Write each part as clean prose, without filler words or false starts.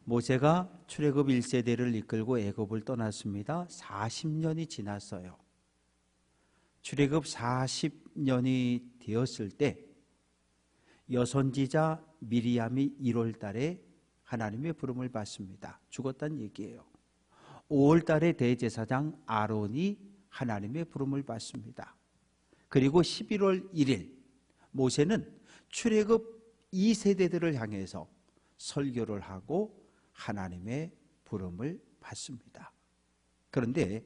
모세가 출애굽 1세대를 이끌고 애굽을 떠났습니다. 40년이 지났어요. 출애굽 40년이 되었을 때 여선지자 미리암이 1월 달에 하나님의 부름을 받습니다. 죽었다는 얘기예요. 5월 달에 대제사장 아론이 하나님의 부름을 받습니다. 그리고 11월 1일 모세는 출애굽 2세대들을 향해서 설교를 하고 하나님의 부름을 받습니다. 그런데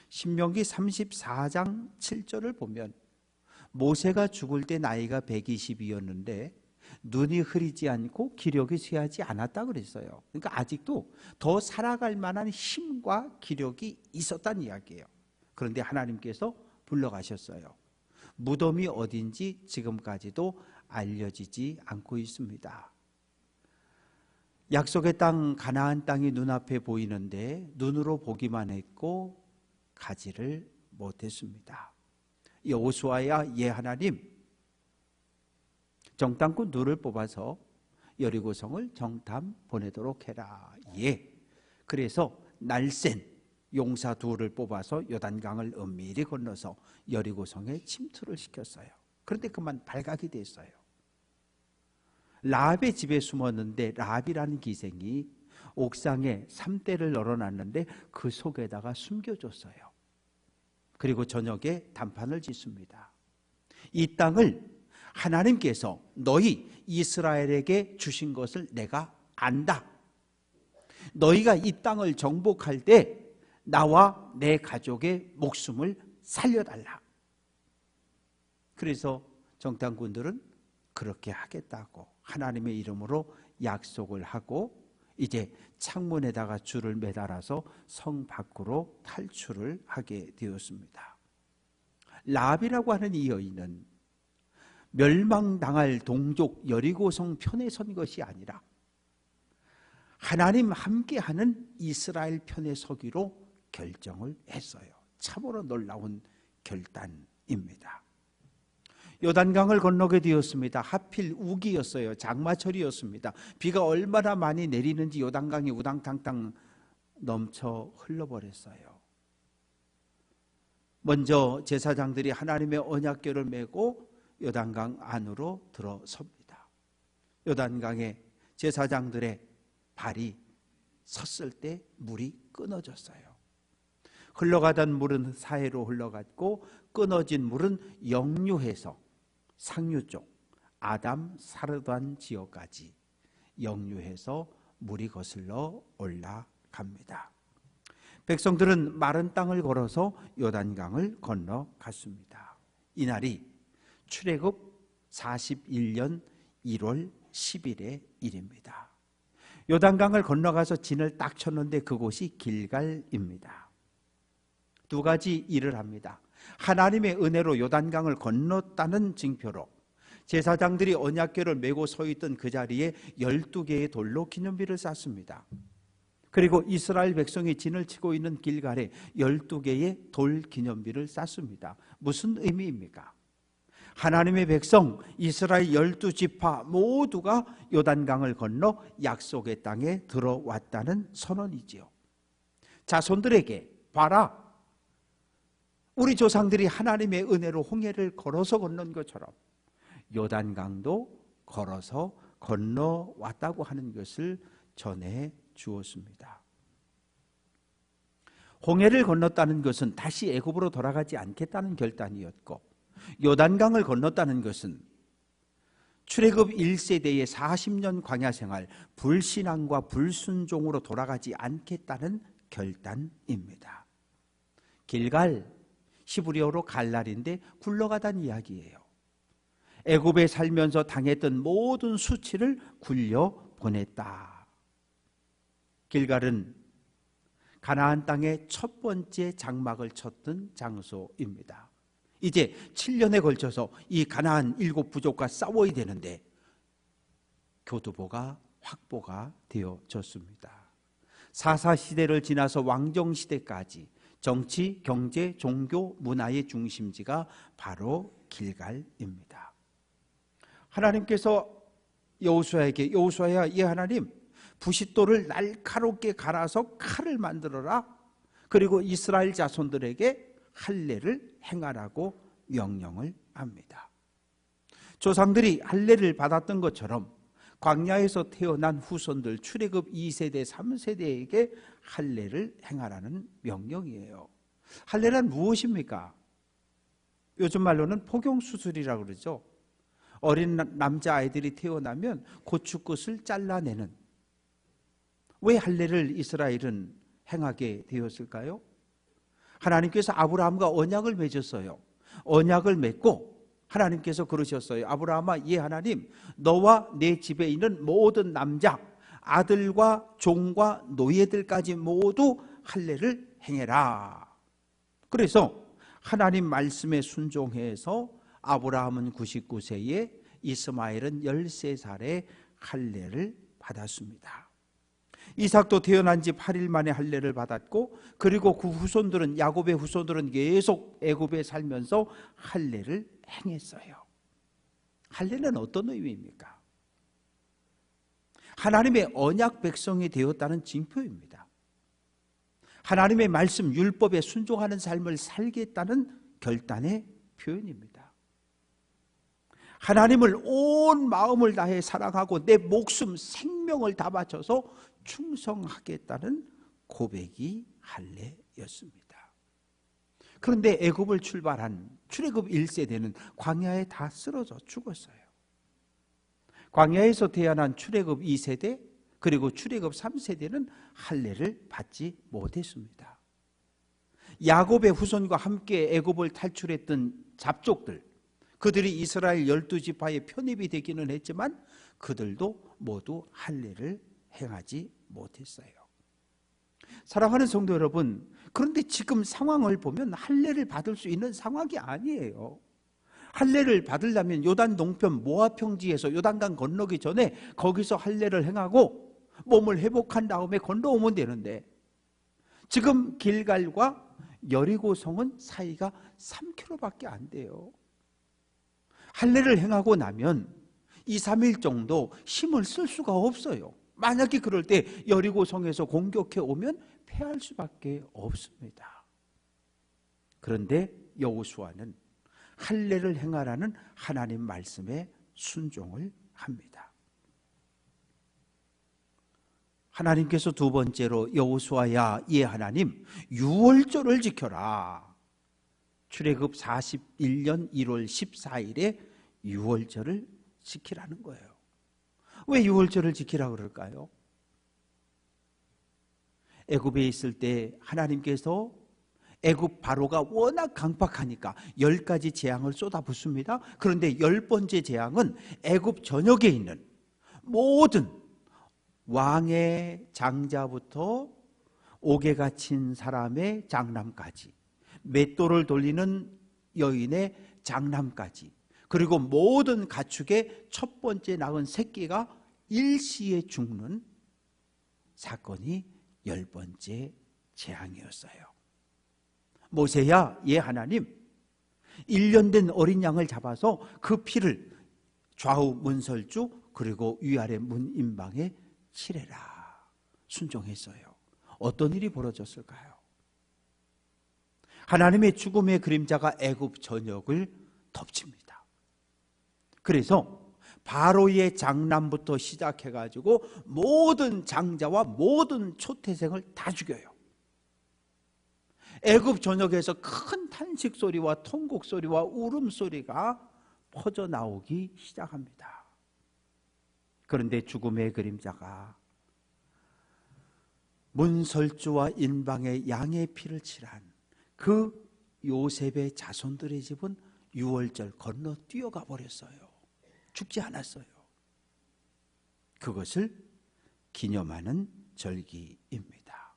신명기 34장 7절을 보면 모세가 죽을 때 나이가 120이었는데 눈이 흐리지 않고 기력이 쇠하지 않았다 그랬어요. 그러니까 아직도 더 살아갈 만한 힘과 기력이 있었다는 이야기예요. 그런데 하나님께서 불러가셨어요. 무덤이 어딘지 지금까지도 알려지지 않고 있습니다. 약속의 땅 가나안 땅이 눈앞에 보이는데 눈으로 보기만 했고 가지를 못했습니다. 여호수아야 예 하나님, 정탐꾼 둘을 뽑아서 여리고성을 정탐 보내도록 해라. 예. 그래서 날쌘 용사 둘을 뽑아서 요단강을 엄밀히 건너서 여리고성에 침투를 시켰어요. 그런데 그만 발각이 됐어요. 라합의 집에 숨었는데 라합이라는 기생이 옥상에 삼대를 널어놨는데 그 속에다가 숨겨줬어요. 그리고 저녁에 단판을 짓습니다. 이 땅을 하나님께서 너희 이스라엘에게 주신 것을 내가 안다. 너희가 이 땅을 정복할 때 나와 내 가족의 목숨을 살려달라. 그래서 정탐꾼들은 그렇게 하겠다고 하나님의 이름으로 약속을 하고 이제 창문에다가 줄을 매달아서 성 밖으로 탈출을 하게 되었습니다. 라합이라고 하는 이 여인은 멸망당할 동족 여리고성 편에 선 것이 아니라 하나님 함께하는 이스라엘 편에 서기로 결정을 했어요. 참으로 놀라운 결단입니다. 요단강을 건너게 되었습니다. 하필 우기였어요. 장마철이었습니다. 비가 얼마나 많이 내리는지 요단강이 우당탕탕 넘쳐 흘러버렸어요. 먼저 제사장들이 하나님의 언약궤를 메고 요단강 안으로 들어섭니다. 요단강에 제사장들의 발이 섰을 때 물이 끊어졌어요. 흘러가던 물은 사해로 흘러갔고 끊어진 물은 역류해서 상류 쪽 아담 사르단 지역까지 역류해서 물이 거슬러 올라갑니다. 백성들은 마른 땅을 걸어서 요단강을 건너갔습니다. 이날이 출애굽 41년 1월 10일의 일입니다. 요단강을 건너가서 진을 딱 쳤는데 그곳이 길갈입니다. 두 가지 일을 합니다. 하나님의 은혜로 요단강을 건넜다는 징표로 제사장들이 언약궤를 메고 서 있던 그 자리에 12개의 돌로 기념비를 쌓습니다. 그리고 이스라엘 백성이 진을 치고 있는 길갈에 12개의 돌 기념비를 쌓습니다. 무슨 의미입니까? 하나님의 백성 이스라엘 12지파 모두가 요단강을 건너 약속의 땅에 들어왔다는 선언이지요. 자손들에게 봐라, 우리 조상들이 하나님의 은혜로 홍해를 걸어서 건넌 것처럼 요단강도 걸어서 건너왔다고 하는 것을 전해 주었습니다. 홍해를 건넜다는 것은 다시 애굽으로 돌아가지 않겠다는 결단이었고, 요단강을 건넜다는 것은 출애굽 1세대의 40년 광야생활 불신앙과 불순종으로 돌아가지 않겠다는 결단입니다. 길갈, 히브리어로 갈날인데 굴러가다는 이야기예요. 애굽에 살면서 당했던 모든 수치를 굴려 보냈다. 길갈은 가나안 땅의 첫 번째 장막을 쳤던 장소입니다. 이제 7년에 걸쳐서 이 가나안 7부족과 싸워야 되는데 교두보가 확보가 되어졌습니다. 사사시대를 지나서 왕정시대까지 정치, 경제, 종교, 문화의 중심지가 바로 길갈입니다. 하나님께서 여호수아에게 여호수아야 이 하나님 부싯돌을 날카롭게 갈아서 칼을 만들어라. 그리고 이스라엘 자손들에게 할례를 행하라고 명령을 합니다. 조상들이 할례를 받았던 것처럼 광야에서 태어난 후손들 출애굽 2세대 3세대에게 할례를 행하라는 명령이에요. 할례란 무엇입니까? 요즘 말로는 포경수술이라고 그러죠. 어린 남자아이들이 태어나면 고추끝을 잘라내는. 왜 할례를 이스라엘은 행하게 되었을까요? 하나님께서 아브라함과 언약을 맺었어요. 언약을 맺고 하나님께서 그러셨어요. 아브라함아, 예 하나님, 너와 내 집에 있는 모든 남자, 아들과 종과 노예들까지 모두 할례를 행해라. 그래서 하나님 말씀에 순종해서 아브라함은 99세에 이스마엘은 13살에 할례를 받았습니다. 이삭도 태어난 지 8일 만에 할례를 받았고, 그리고 그 후손들은, 야곱의 후손들은 계속 애굽에 살면서 할례를 행했어요. 할례는 어떤 의미입니까? 하나님의 언약 백성이 되었다는 징표입니다. 하나님의 말씀 율법에 순종하는 삶을 살겠다는 결단의 표현입니다. 하나님을 온 마음을 다해 사랑하고 내 목숨 생명을 다 바쳐서 충성하겠다는 고백이 할례였습니다. 그런데 애굽을 출발한 출애굽 1세대는 광야에 다 쓰러져 죽었어요. 광야에서 태어난 출애굽 2세대 그리고 출애굽 3세대는 할례를 받지 못했습니다. 야곱의 후손과 함께 애굽을 탈출했던 잡족들, 그들이 이스라엘 12지파에 편입이 되기는 했지만 그들도 모두 할례를 행하지 못했어요. 사랑하는 성도 여러분, 그런데 지금 상황을 보면 할례를 받을 수 있는 상황이 아니에요. 할례를 받으려면 요단 동편 모압 평지에서 요단강 건너기 전에 거기서 할례를 행하고 몸을 회복한 다음에 건너오면 되는데, 지금 길갈과 여리고성은 사이가 3km밖에 안 돼요. 할례를 행하고 나면 2, 3일 정도 힘을 쓸 수가 없어요. 만약에 그럴 때 여리고성에서 공격해 오면 패할 수밖에 없습니다. 그런데 여호수아는 할례를 행하라는 하나님 말씀에 순종을 합니다. 하나님께서 두 번째로 여호수아야, 예 하나님, 유월절을 지켜라. 출애굽 41년 1월 14일에 유월절을 지키라는 거예요. 왜 유월절을 지키라고 그럴까요? 애굽에 있을 때 하나님께서 애굽 바로가 워낙 강팍하니까 10가지 재앙을 쏟아붓습니다. 그런데 10번째 재앙은 애굽 전역에 있는 모든 왕의 장자부터 옥에 갇힌 사람의 장남까지, 맷돌을 돌리는 여인의 장남까지, 그리고 모든 가축의 첫 번째 낳은 새끼가 일시에 죽는 사건이 10번째 재앙이었어요. 모세야, 예 하나님, 1년 된 어린 양을 잡아서 그 피를 좌우 문설주 그리고 위아래 문인방에 칠해라. 순종했어요. 어떤 일이 벌어졌을까요? 하나님의 죽음의 그림자가 애굽 전역을 덮칩니다. 그래서 바로의 장남부터 시작해가지고 모든 장자와 모든 초태생을 다 죽여요. 애굽 전역에서 큰 탄식 소리와 통곡 소리와 울음 소리가 퍼져 나오기 시작합니다. 그런데 죽음의 그림자가 문설주와 인방에 양의 피를 칠한 그 요셉의 자손들의 집은 유월절 건너 뛰어가 버렸어요. 죽지 않았어요. 그것을 기념하는 절기입니다.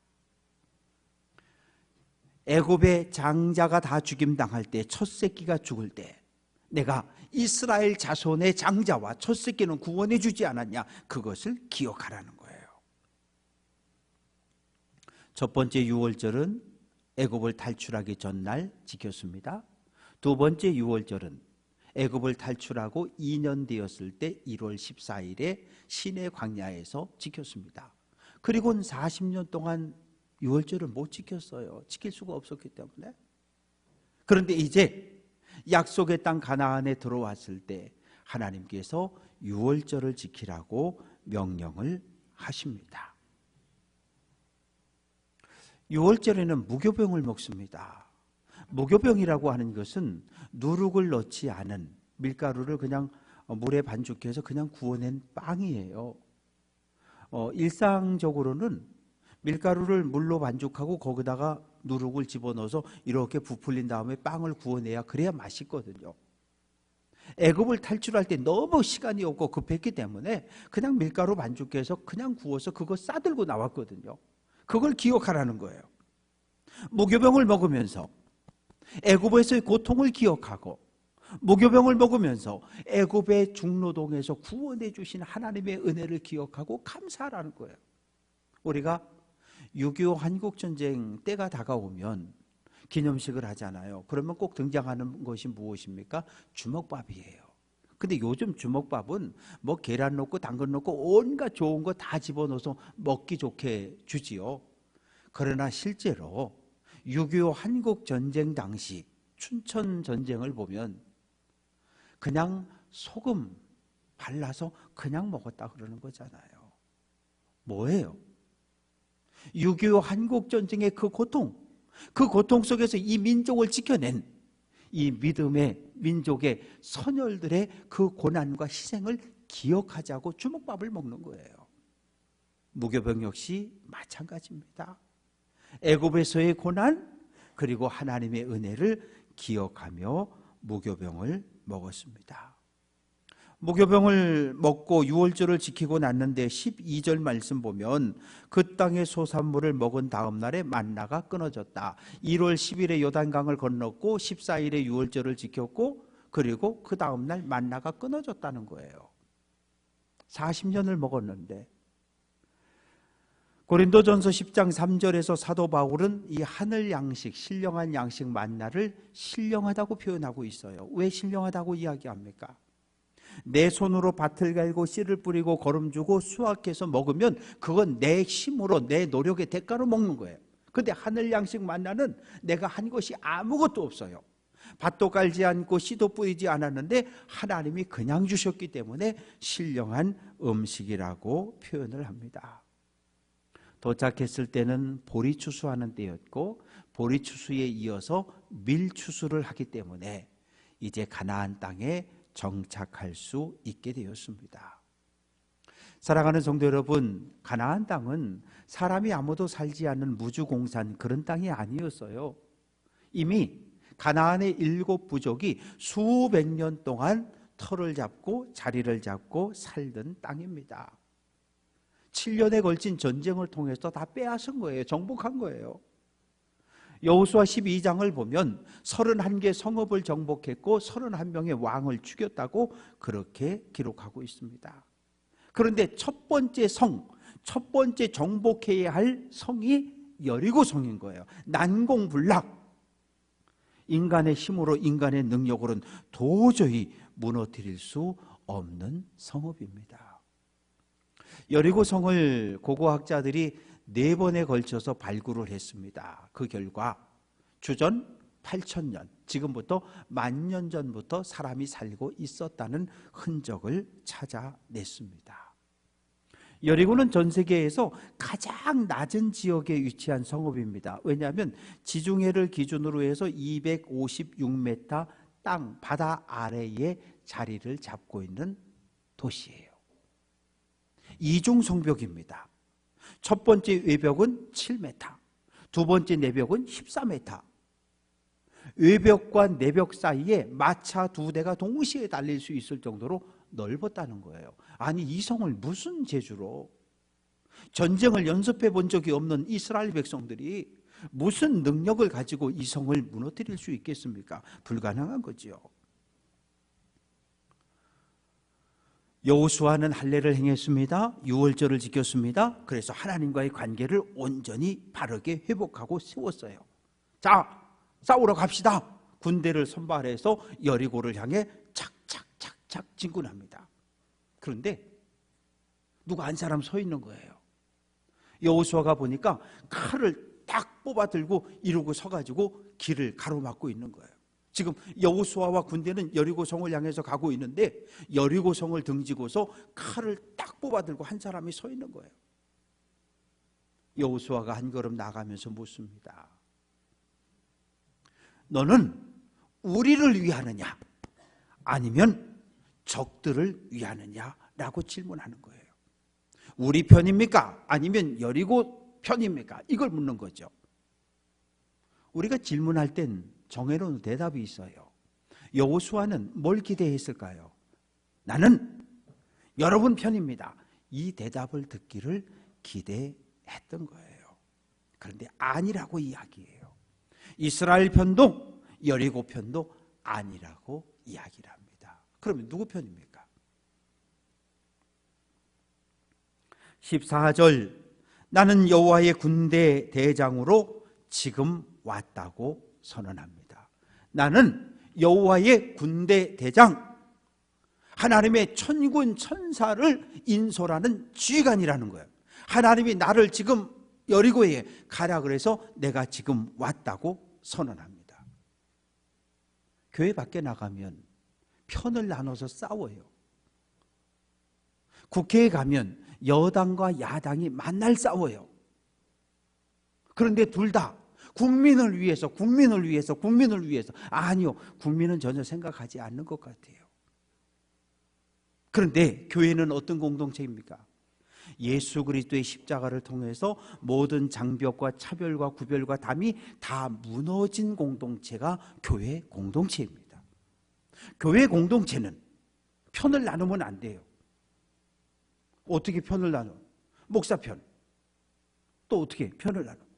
애굽의 장자가 다 죽임당할 때, 첫 새끼가 죽을 때 내가 이스라엘 자손의 장자와 첫 새끼는 구원해 주지 않았냐, 그것을 기억하라는 거예요. 첫 번째 유월절은 애굽을 탈출하기 전날 지켰습니다. 두 번째 유월절은 애굽을 탈출하고 2년 되었을 때 1월 14일에 시내 광야에서 지켰습니다. 그리고는 40년 동안 유월절을 못 지켰어요. 지킬 수가 없었기 때문에. 그런데 이제 약속의 땅 가나안에 들어왔을 때 하나님께서 유월절을 지키라고 명령을 하십니다. 유월절에는 무교병을 먹습니다. 무교병이라고 하는 것은 누룩을 넣지 않은 밀가루를 그냥 물에 반죽해서 그냥 구워낸 빵이에요. 일상적으로는 밀가루를 물로 반죽하고 거기다가 누룩을 집어넣어서 이렇게 부풀린 다음에 빵을 구워내야 그래야 맛있거든요. 애굽을 탈출할 때 너무 시간이 없고 급했기 때문에 그냥 밀가루 반죽해서 그냥 구워서 그거 싸들고 나왔거든요. 그걸 기억하라는 거예요. 무교병을 먹으면서 애굽에서의 고통을 기억하고 무교병을 먹으면서 애굽의 중노동에서 구원해 주신 하나님의 은혜를 기억하고 감사하라는 거예요. 우리가 6.25 한국전쟁 때가 다가오면 기념식을 하잖아요. 그러면 꼭 등장하는 것이 무엇입니까? 주먹밥이에요. 근데 요즘 주먹밥은 뭐 계란 넣고 당근 넣고 온갖 좋은 거 다 집어넣어서 먹기 좋게 주지요. 그러나 실제로 6.25 한국전쟁 당시 춘천 전쟁을 보면 그냥 소금 발라서 그냥 먹었다 그러는 거잖아요. 뭐예요? 6.25 한국전쟁의 그 고통 속에서 이 민족을 지켜낸 이 믿음의 민족의 선열들의 그 고난과 희생을 기억하자고 주먹밥을 먹는 거예요. 무교병 역시 마찬가지입니다. 애굽에서의 고난 그리고 하나님의 은혜를 기억하며 무교병을 먹었습니다. 무교병을 먹고 유월절을 지키고 났는데 12절 말씀 보면 그 땅의 소산물을 먹은 다음 날에 만나가 끊어졌다. 1월 10일에 요단강을 건넜고 14일에 유월절을 지켰고 그리고 그 다음 날 만나가 끊어졌다는 거예요. 40년을 먹었는데 고린도전서 10장 3절에서 사도 바울은 이 하늘 양식, 신령한 양식 만나를 신령하다고 표현하고 있어요. 왜 신령하다고 이야기합니까? 내 손으로 밭을 갈고 씨를 뿌리고 거름 주고 수확해서 먹으면 그건 내 힘으로 내 노력의 대가로 먹는 거예요. 그런데 하늘 양식 만나는 내가 한 것이 아무것도 없어요. 밭도 깔지 않고 씨도 뿌리지 않았는데 하나님이 그냥 주셨기 때문에 신령한 음식이라고 표현을 합니다. 도착했을 때는 보리 추수하는 때였고 보리 추수에 이어서 밀 추수를 하기 때문에 이제 가나안 땅에 정착할 수 있게 되었습니다. 사랑하는 성도 여러분, 가나안 땅은 사람이 아무도 살지 않는 무주공산 그런 땅이 아니었어요. 이미 가나안의 7부족이 수백 년 동안 터를 잡고 자리를 잡고 살던 땅입니다. 7년에 걸친 전쟁을 통해서 다 빼앗은 거예요. 정복한 거예요. 여호수아 12장을 보면 31개 성읍을 정복했고 31명의 왕을 죽였다고 그렇게 기록하고 있습니다. 그런데 첫 번째 정복해야 할 성이 여리고 성인 거예요. 난공불락. 인간의 힘으로 인간의 능력으로는 도저히 무너뜨릴 수 없는 성읍입니다. 여리고 성을 고고학자들이 4번에 걸쳐서 발굴을 했습니다. 그 결과 주전 8,000년, 지금부터 10,000년 전부터 사람이 살고 있었다는 흔적을 찾아냈습니다. 여리고는 전 세계에서 가장 낮은 지역에 위치한 성읍입니다. 왜냐하면 지중해를 기준으로 해서 256m 땅 바다 아래에 자리를 잡고 있는 도시예요. 이중 성벽입니다. 첫 번째 외벽은 7m, 두 번째 내벽은 14m. 외벽과 내벽 사이에 마차 2대가 동시에 달릴 수 있을 정도로 넓었다는 거예요. 아니, 이 성을 무슨 재주로, 전쟁을 연습해 본 적이 없는 이스라엘 백성들이 무슨 능력을 가지고 이 성을 무너뜨릴 수 있겠습니까? 불가능한 거지요. 여호수아는 할례를 행했습니다. 유월절을 지켰습니다. 그래서 하나님과의 관계를 온전히 바르게 회복하고 세웠어요. 자, 싸우러 갑시다. 군대를 선발해서 여리고를 향해 착착착착 진군합니다. 그런데 누가 한 사람 서 있는 거예요. 여호수아가 보니까 칼을 딱 뽑아 들고 이러고 서가지고 길을 가로막고 있는 거예요. 지금 여호수아와 군대는 여리고성을 향해서 가고 있는데 여리고성을 등지고서 칼을 딱 뽑아 들고 한 사람이 서 있는 거예요. 여호수아가 한 걸음 나가면서 묻습니다. 너는 우리를 위하느냐 아니면 적들을 위하느냐라고 질문하는 거예요. 우리 편입니까? 아니면 여리고 편입니까? 이걸 묻는 거죠. 우리가 질문할 땐 정해놓은 대답이 있어요. 여호수아는 뭘 기대했을까요? 나는 여러분 편입니다. 이 대답을 듣기를 기대했던 거예요. 그런데 아니라고 이야기해요. 이스라엘 편도 여리고 편도 아니라고 이야기를 합니다. 그러면 누구 편입니까? 14절 나는 여호와의 군대 대장으로 지금 왔다고 선언합니다. 나는 여호와의 군대 대장, 하나님의 천군 천사를 인솔하는 지휘관이라는 거예요. 하나님이 나를 지금 여리고에 가라 그래서 내가 지금 왔다고 선언합니다. 교회 밖에 나가면 편을 나눠서 싸워요. 국회에 가면 여당과 야당이 만날 싸워요. 그런데 둘 다 국민을 위해서 아니요, 국민은 전혀 생각하지 않는 것 같아요. 그런데 교회는 어떤 공동체입니까? 예수 그리스도의 십자가를 통해서 모든 장벽과 차별과 구별과 담이 다 무너진 공동체가 교회 공동체입니다. 교회 공동체는 편을 나누면 안 돼요. 어떻게 편을 나눠? 목사 편. 또 어떻게 편을 나눠?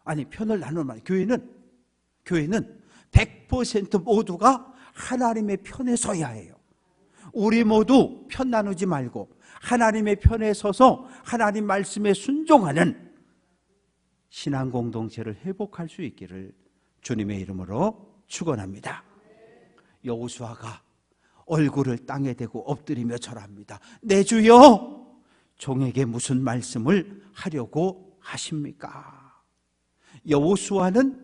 아니, 편을 나누면 교회는 100% 모두가 하나님의 편에 서야 해요. 우리 모두 편 나누지 말고 하나님의 편에 서서 하나님 말씀에 순종하는 신앙 공동체를 회복할 수 있기를 주님의 이름으로 축원합니다. 여호수아가 얼굴을 땅에 대고 엎드리며 절합니다. 내 주여, 종에게 무슨 말씀을 하려고 하십니까? 여호수아는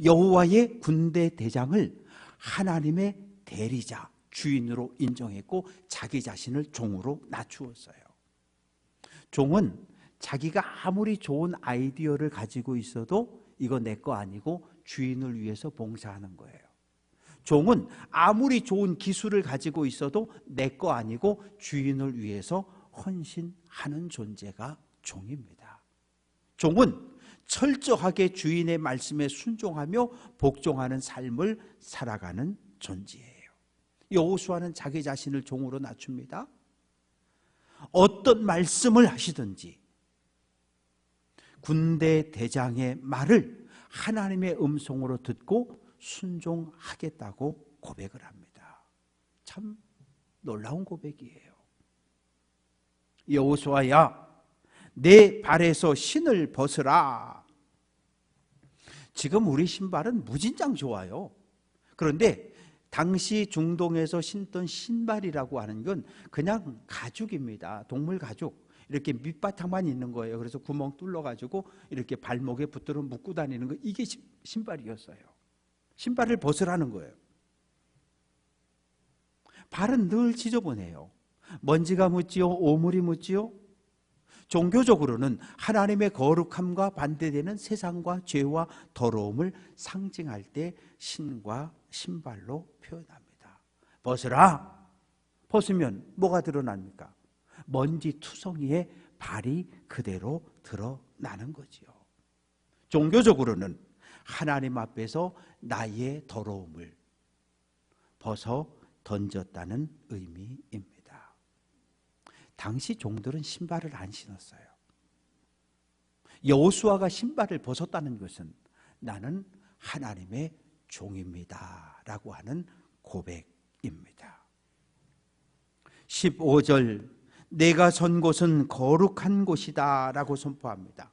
여호와의 군대 대장을 하나님의 대리자, 주인으로 인정했고 자기 자신을 종으로 낮추었어요. 종은 자기가 아무리 좋은 아이디어를 가지고 있어도 이거 내 거 아니고 주인을 위해서 봉사하는 거예요. 종은 아무리 좋은 기술을 가지고 있어도 내 거 아니고 주인을 위해서 헌신하는 존재가 종입니다. 종은 철저하게 주인의 말씀에 순종하며 복종하는 삶을 살아가는 존재예요. 여호수아는 자기 자신을 종으로 낮춥니다. 어떤 말씀을 하시든지 군대 대장의 말을 하나님의 음성으로 듣고 순종하겠다고 고백을 합니다. 참 놀라운 고백이에요. 여호수아야, 내 발에서 신을 벗으라. 지금 우리 신발은 무진장 좋아요. 그런데 당시 중동에서 신던 신발이라고 하는 건 그냥 가죽입니다. 동물 가죽. 이렇게 밑바탕만 있는 거예요. 그래서 구멍 뚫러가지고 이렇게 발목에 붙들어 묶고 다니는 거, 이게 신발이었어요. 신발을 벗으라는 거예요. 발은 늘 지저분해요. 먼지가 묻지요, 오물이 묻지요. 종교적으로는 하나님의 거룩함과 반대되는 세상과 죄와 더러움을 상징할 때 신과 신발로 표현합니다. 벗으라. 벗으면 뭐가 드러납니까? 먼지 투성이에 발이 그대로 드러나는 거지요. 종교적으로는 하나님 앞에서 나의 더러움을 벗어 던졌다는 의미입니다. 당시 종들은 신발을 안 신었어요. 여호수아가 신발을 벗었다는 것은 나는 하나님의 종입니다 라고 하는 고백입니다. 15절 내가 선 곳은 거룩한 곳이다 라고 선포합니다.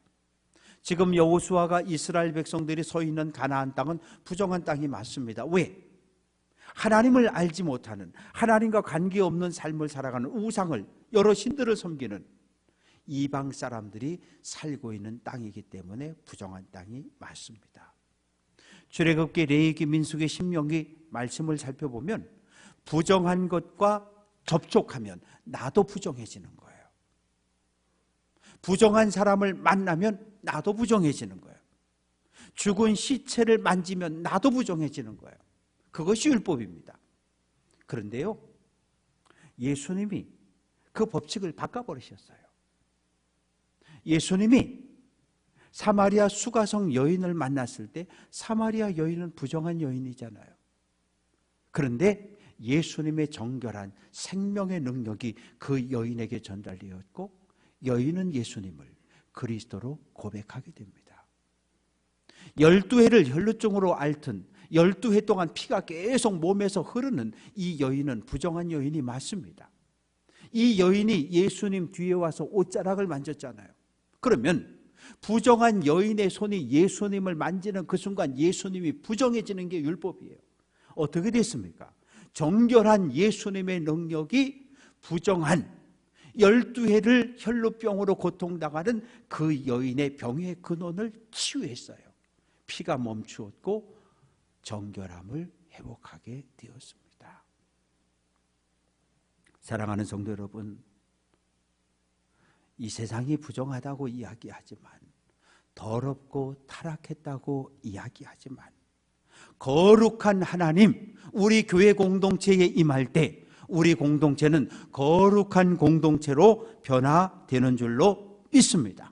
지금 여호수아가 이스라엘 백성들이 서 있는 가나안 땅은 부정한 땅이 맞습니다. 왜? 하나님을 알지 못하는, 하나님과 관계없는 삶을 살아가는, 우상을, 여러 신들을 섬기는 이방 사람들이 살고 있는 땅이기 때문에 부정한 땅이 맞습니다. 출애굽기, 레위기, 민수기, 신명기 말씀을 살펴보면 부정한 것과 접촉하면 나도 부정해지는 거예요. 부정한 사람을 만나면 나도 부정해지는 거예요. 죽은 시체를 만지면 나도 부정해지는 거예요. 그것이 율법입니다. 그런데요, 예수님이 그 법칙을 바꿔버리셨어요. 예수님이 사마리아 수가성 여인을 만났을 때 사마리아 여인은 부정한 여인이잖아요. 그런데 예수님의 정결한 생명의 능력이 그 여인에게 전달되었고 여인은 예수님을 그리스도로 고백하게 됩니다. 12해를 혈루증으로 앓던 12해 동안 피가 계속 몸에서 흐르는 이 여인은 부정한 여인이 맞습니다. 이 여인이 예수님 뒤에 와서 옷자락을 만졌잖아요. 그러면 부정한 여인의 손이 예수님을 만지는 그 순간 예수님이 부정해지는 게 율법이에요. 어떻게 됐습니까? 정결한 예수님의 능력이 부정한 12해를 혈루병으로 고통당하는 그 여인의 병의 근원을 치유했어요. 피가 멈추었고 정결함을 회복하게 되었습니다. 사랑하는 성도 여러분, 이 세상이 부정하다고 이야기하지만, 더럽고 타락했다고 이야기하지만, 거룩한 하나님, 우리 교회 공동체에 임할 때 우리 공동체는 거룩한 공동체로 변화되는 줄로 믿습니다.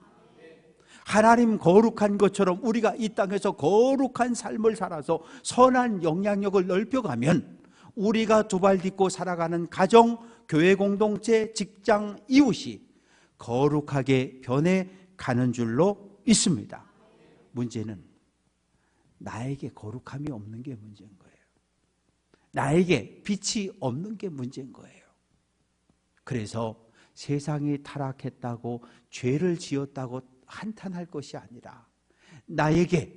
하나님 거룩한 것처럼 우리가 이 땅에서 거룩한 삶을 살아서 선한 영향력을 넓혀가면 우리가 두 발 딛고 살아가는 가정, 교회 공동체, 직장, 이웃이 거룩하게 변해가는 줄로 믿습니다. 문제는 나에게 거룩함이 없는 게 문제인 거예요. 나에게 빛이 없는 게 문제인 거예요. 그래서 세상이 타락했다고 죄를 지었다고 한탄할 것이 아니라 나에게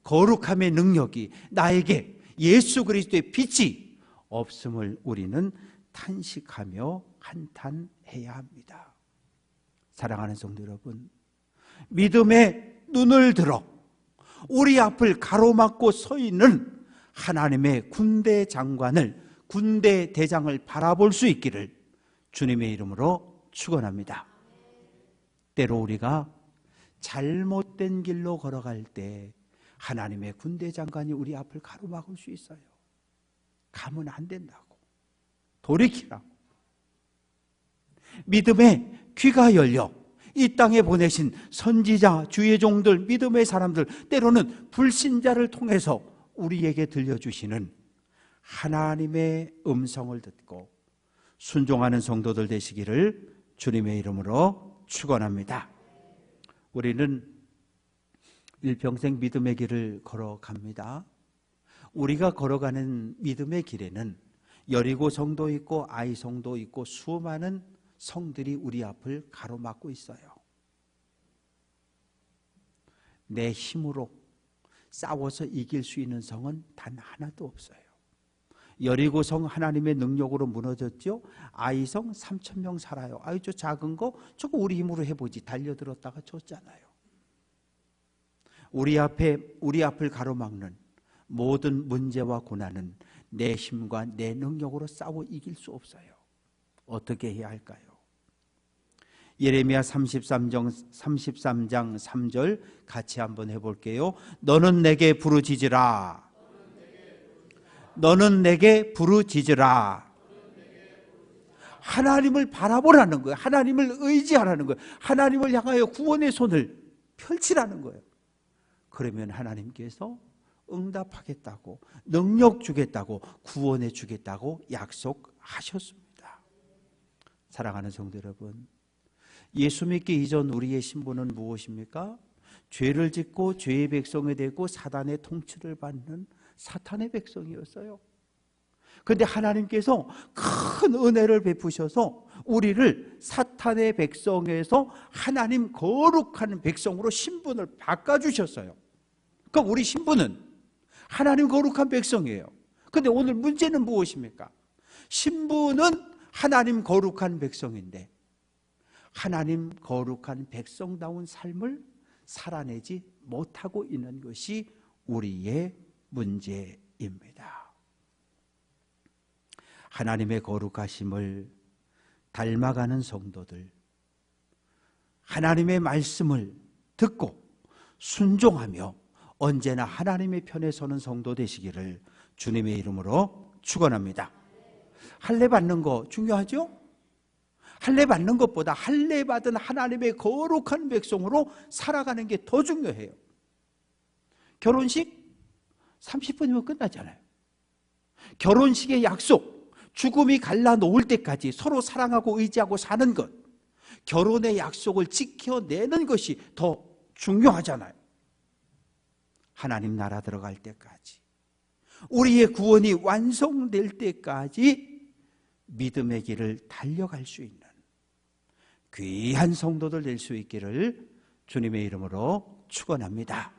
거룩함의 능력이, 나에게 예수 그리스도의 빛이 없음을 우리는 탄식하며 한탄해야 합니다. 사랑하는 성도 여러분, 믿음의 눈을 들어 우리 앞을 가로막고 서 있는 하나님의 군대 장관을, 군대 대장을 바라볼 수 있기를 주님의 이름으로 축원합니다. 때로 우리가 잘못된 길로 걸어갈 때 하나님의 군대 장관이 우리 앞을 가로막을 수 있어요. 가면 안 된다고, 돌이키라고. 믿음의 귀가 열려 이 땅에 보내신 선지자, 주의 종들, 믿음의 사람들, 때로는 불신자를 통해서 우리에게 들려주시는 하나님의 음성을 듣고 순종하는 성도들 되시기를 주님의 이름으로 축원합니다. 우리는 일평생 믿음의 길을 걸어갑니다. 우리가 걸어가는 믿음의 길에는 여리고 성도 있고 아이 성도 있고 수많은 성들이 우리 앞을 가로막고 있어요. 내 힘으로 싸워서 이길 수 있는 성은 단 하나도 없어요. 여리고 성 하나님의 능력으로 무너졌죠. 아이성 3,000명 살아요. 아이 저 작은 거 저거 우리 힘으로 해보지, 달려들었다가 졌잖아요. 우리 앞을 가로막는 모든 문제와 고난은 내 힘과 내 능력으로 싸워 이길 수 없어요. 어떻게 해야 할까요? 예레미야 33장 3절 같이 한번 해볼게요. 너는 내게 부르짖으라. 너는 내게 부르짖으라. 하나님을 바라보라는 거예요. 하나님을 의지하라는 거예요. 하나님을 향하여 구원의 손을 펼치라는 거예요. 그러면 하나님께서 응답하겠다고, 능력 주겠다고, 구원해 주겠다고 약속하셨습니다. 사랑하는 성도 여러분, 예수 믿기 이전 우리의 신분은 무엇입니까? 죄를 짓고 죄의 백성이 되고 사단의 통치를 받는 사탄의 백성이었어요. 그런데 하나님께서 큰 은혜를 베푸셔서 우리를 사탄의 백성에서 하나님 거룩한 백성으로 신분을 바꿔주셨어요. 그럼 우리 신분은 하나님 거룩한 백성이에요. 그런데 오늘 문제는 무엇입니까? 신분은 하나님 거룩한 백성인데 하나님 거룩한 백성다운 삶을 살아내지 못하고 있는 것이 우리의 문제입니다. 하나님의 거룩하심을 닮아가는 성도들, 하나님의 말씀을 듣고 순종하며 언제나 하나님의 편에 서는 성도 되시기를 주님의 이름으로 축원합니다. 할례 받는 거 중요하죠? 할례 받는 것보다 할례 받은 하나님의 거룩한 백성으로 살아가는 게 더 중요해요. 결혼식 30분이면 끝나잖아요. 결혼식의 약속, 죽음이 갈라놓을 때까지 서로 사랑하고 의지하고 사는 것, 결혼의 약속을 지켜내는 것이 더 중요하잖아요. 하나님 나라 들어갈 때까지, 우리의 구원이 완성될 때까지 믿음의 길을 달려갈 수 있는 귀한 성도들 될 수 있기를 주님의 이름으로 축원합니다.